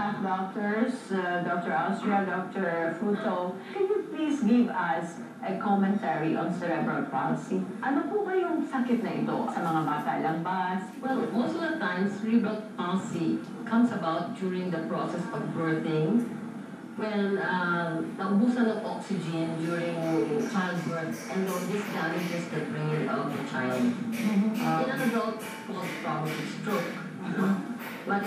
lahat, doctors, Dr. Austria, Dr. Fruto. Can you please give us a commentary on cerebral palsy? Ano po ba yung sakit na ito? Sa mga bata lang ba? Well, most of the time, cerebral palsy comes about during the process of birthing, when naubusan ng oxygen during childbirth, and this damages the brain of the child. In an adult, called probably stroke. But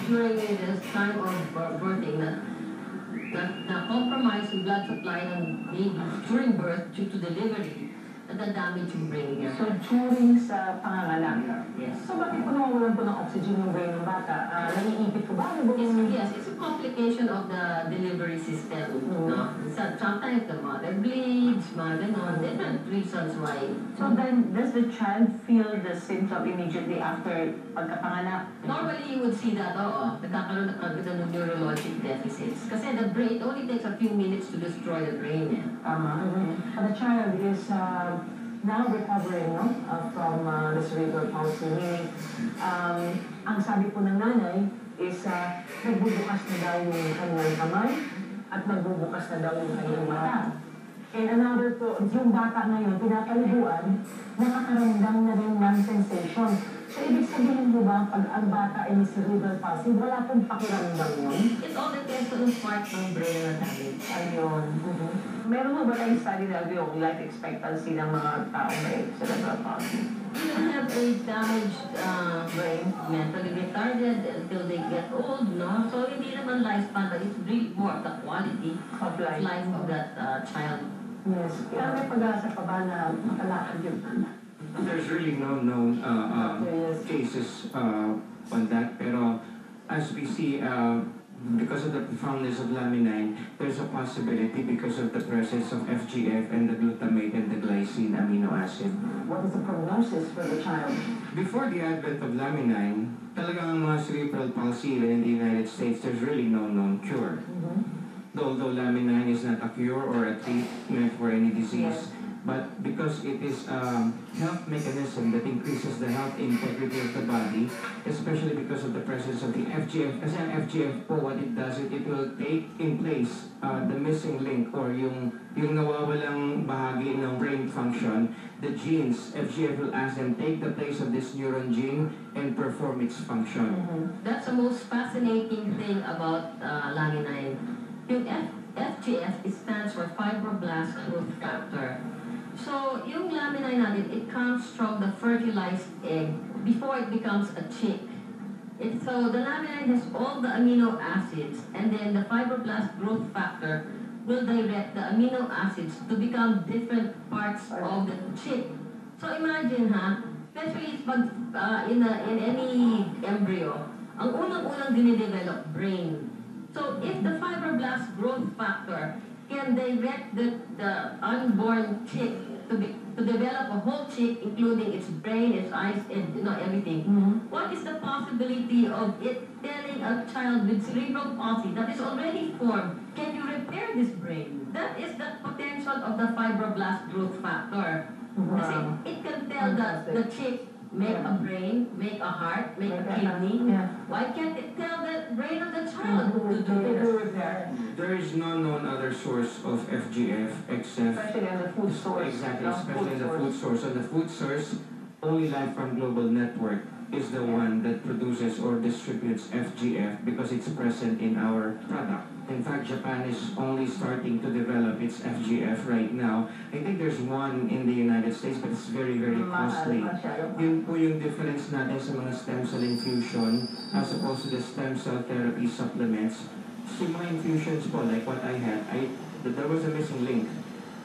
during this time of birthing, the compromise in blood supply ng baby during birth due to delivery, the damage yung brain niya. So, during sa panganganak? Yes. So, bakit po nawawalan po ng oxygen yung brain ng bata? Naiipit po ba? Yes, it's a complication of the delivery system. No? Sometimes the mother bleeds, different reasons why. So then, does the child feel the symptom immediately after pagkapanganak? Normally, you would see that, nagkakaroon ng neurologic deficits. Kasi the brain, it only takes a few minutes to destroy the brain. The child is now recovering from the cerebral palsy. Meaning, ang sabi po ng nanay is nagbubukas na daw yung kanyang kamay at nagbubukas na daw yung kanyang mata. And another po, yung bata ngayon, pinapaliguan, nakakaramdam na rin ng sensation. So, ibig sabihin mo ba, pag ang bata ay may cerebral palsy, wala pong pakiramdam yun? It all depends on the part ng brain na damage. Ayun. Meron mo ba tayong study na yung life expectancy ng mga tao may cerebral palsy? You have a damaged brain, mentally retarded until they get old, no? So, hindi naman lifespan, but it's really more of the quality of life of that child. Yes. Kaya may pag-asa pa ba na makalakad yun? There's really no known cases on that, pero as we see, because of the profoundness of laminine, there's a possibility because of the presence of FGF and the glutamate and the glycine amino acid. What is the prognosis for the child? Before the advent of laminine, talagang mga cerebral palsy in the United States, there's really no known cure. Although laminine is not a cure or a treatment for any disease, but because it is a health mechanism that increases the health integrity of the body, especially because of the presence of the FGF. Kasi ang FGF po, what it does, it will take in place the missing link or yung nawawalang bahagi ng brain function. The genes, FGF will ask them take the place of this neuron gene and perform its function. That's the most fascinating thing about laminine. Yung FGF, it stands for fibroblast growth factor. So, yung laminine natin, it comes from the fertilized egg before it becomes a chick. So, the laminine has all the amino acids, and then the fibroblast growth factor will direct the amino acids to become different parts of the chick. So, imagine especially pag in any embryo, ang unang-unang dinidevelop brain. So, if the fibroblast growth factor can direct the unborn chick to develop a whole chick, including its brain, its eyes, and everything, what is the possibility of it telling a child with cerebral palsy that is already formed, can you repair this brain? That is the potential of the fibroblast growth factor. Kasi it can tell the chick, make a brain, make a heart, make a kidney. Why can't it tell the brain of the child to do this? There is no known other source of FGF except... Especially on the food source. Exactly, especially in the food source. So the food source, only Life from Global Network is the one that produces or distributes FGF because it's present in our product. In fact, Japan is only starting to develop its FGF right now. I think there's one in the United States, but it's very, very costly. Yun po yung difference natin sa mga stem cell infusion as opposed to the stem cell therapy supplements. So mga infusions po, like what I had, there was a missing link.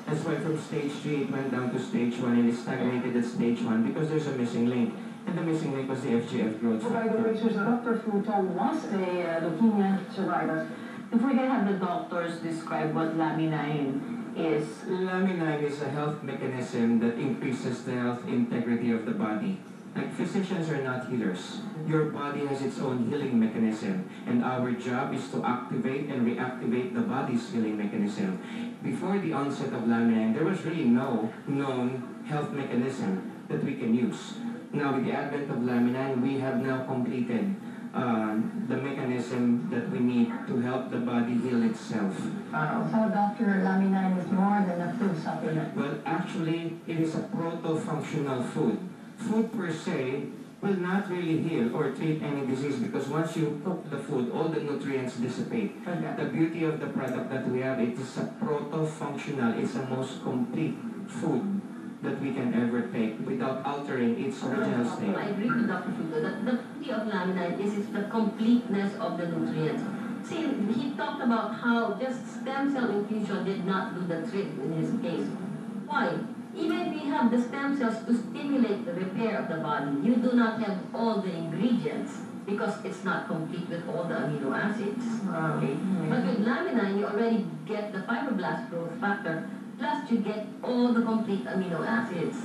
That's why from stage 3, it went down to stage 1 and it stagnated at stage 1 because there's a missing link. And the missing link was the FGF growth By the factor. way, so Dr. Fruto was a leukemia survivor. If we can have the doctors describe what laminine is. Laminine is a health mechanism that increases the health integrity of the body. Like physicians are not healers. Your body has its own healing mechanism, and our job is to activate and reactivate the body's healing mechanism. Before the onset of laminine, there was really no known health mechanism that we can use. Now, with the advent of laminine, we have now completed the mechanism that we need to help the body heal itself. So, Dr. Laminine is more than a food supplement. Well, actually, it is a proto-functional food. Food per se will not really heal or treat any disease because once you cook the food, all the nutrients dissipate. Okay. The beauty of the product that we have, it is a proto-functional. It's the most complete food that we can ever take without altering its original state. I agree with Dr. Futo that the beauty of laminine is the completeness of the nutrients. See, he talked about how just stem cell infusion did not do the trick in his case. Why? Even if we have the stem cells to stimulate the repair of the body, you do not have all the ingredients because it's not complete with all the amino acids. Okay? But with laminine, you already get the fibroblast growth factor, plus you get all the complete amino acids.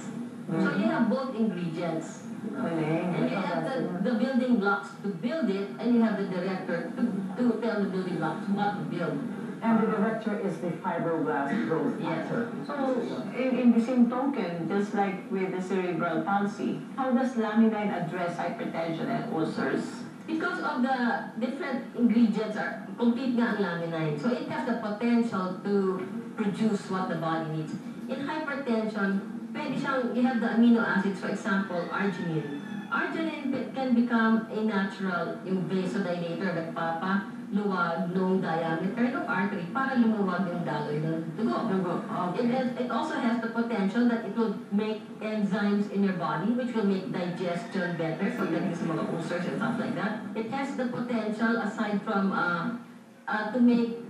So you have both ingredients. And you have the building blocks to build it, and you have the director to tell the building blocks what to build. And the director is the fibroblast growth Yes. factor. So, in the same token, just like with the cerebral palsy, how does laminine address hypertension and ulcers? Because of the different ingredients are complete nga ang laminine. So it has the potential to produce what the body needs. In hypertension, pwede siyang, you have the amino acids, for example, arginine. Arginine can become a natural yung vasodilator, nagpapaluwag ng diameter ng artery para lumuwag yung daloy ng dugo. It also has the potential that it will make enzymes in your body which will make digestion better, so that is mga ulcers and stuff like that. It has the potential, aside from to make,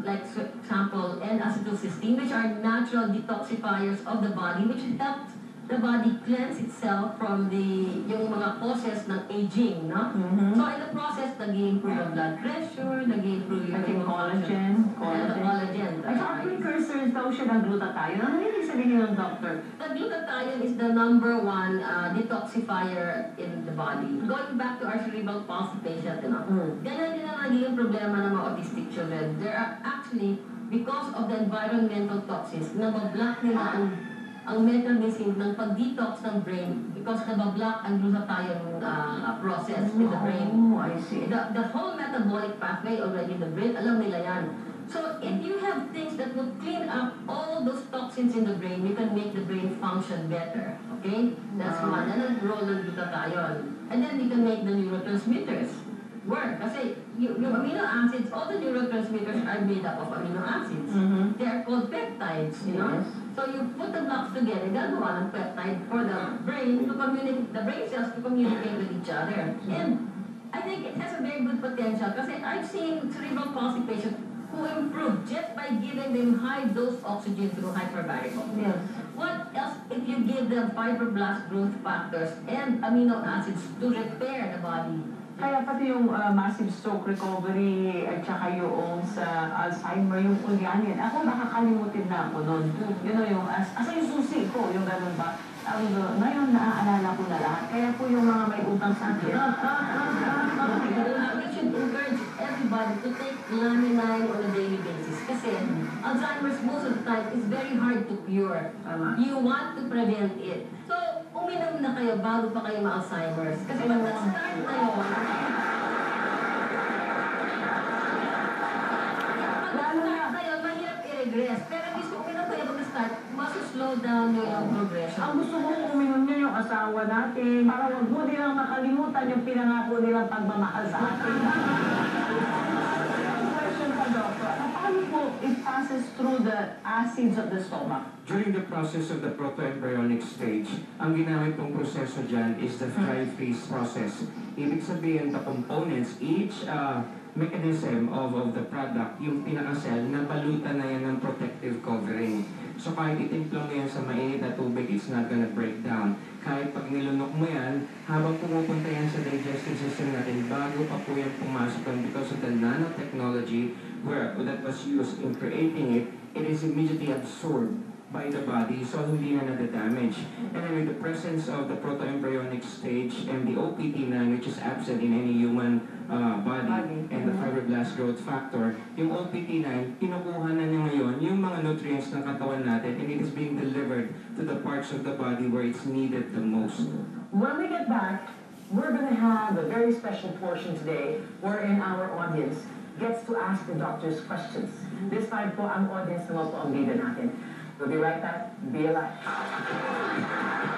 like for example, N-acetylcysteine, which are natural detoxifiers of the body, which helps the body cleanse itself from yung mga causes ng aging, no? So in the process, nag-i-improve yung blood pressure, nag-i-improve yung collagen. collagen. At saka precursors daw siya ng glutathione. Ano yung sabihin ng doctor? The glutathione is the number one detoxifier in the body. Going back to our cerebral palsy patient, ganyan din ang naging problema ng mga autistic children. There are actually, because of the environmental toxins, nabablock nila ang mechanism ng pag-detox ng brain because nabablock ang glutathione process in the brain. Oh, I see. The whole metabolic pathway already in the brain, alam nila yan. So if you have things that will clean up all those toxins in the brain, you can make the brain function better. Okay? That's one. And ang role ng glutathione. And then you can make the neurotransmitters work. Kasi yung amino acids, all the neurotransmitters are made up of amino acids. They are called peptides, you know? So you put the blocks together, gagawa ng peptide for the brain to communicate, the brain cells to communicate with each other. And I think it has a very good potential kasi I've seen cerebral palsy patients who improve just by giving them high dose oxygen through hyperbaric oxygen. Yes. What else if you give them fibroblast growth factors and amino acids to repair the body? Kaya pati yung massive stroke recovery at saka yung sa Alzheimer, yung ulyanin. Ako nakakalimutin na ako nun. You know, yung asa yung susi ko, yung ganun ba? Ngayon naaalala ko na lahat. Kaya po yung mga may utang sa akin. We should encourage everybody to take laminine on a daily basis. Kasi Alzheimer's most of the time is very hard to cure. You want to prevent it. So, uminom na kayo bago pa kayo ma-Alzheimer's. Kasi pag nag-start na yun, mahirap i-regress. Pero at least uminom kayo pag nag-start, masuslow down yung progression. Ang gusto ko uminom niya yung asawa natin para wag mo nilang makalimutan yung pinangako nilang pagmamahal sa atin. Question pa, Doctor. Paano po it passes through the acids of the stomach? During the process of the proto-embryonic stage, ang ginamit pong proseso dyan is the fry-freeze process. Ibig sabihin, the components, each mechanism of the product, yung pinaka-cell, nabalutan na yan ng protective covering. So kahit itimpla mo yan sa mainit na tubig, it's not gonna break down. Kahit pag nilunok mo yan, habang pumupunta yan sa digestive system natin, bago pa po yan pumasok doon because of the nanotechnology that was used in creating it, it is immediately absorbed by the body, so hindi na nada-damage. And then with the presence of the proto-embryonic stage and the OPT9, which is absent in any human body, and the fibroblast growth factor, yung OPT9, kinukuha na niya ngayon yung mga nutrients ng katawan natin, and it is being delivered to the parts of the body where it's needed the most. When we get back, we're going to have a very special portion today wherein our audience gets to ask the doctors questions. This time po, ang audience naman po ang bida natin. We'll be right back. Be alive.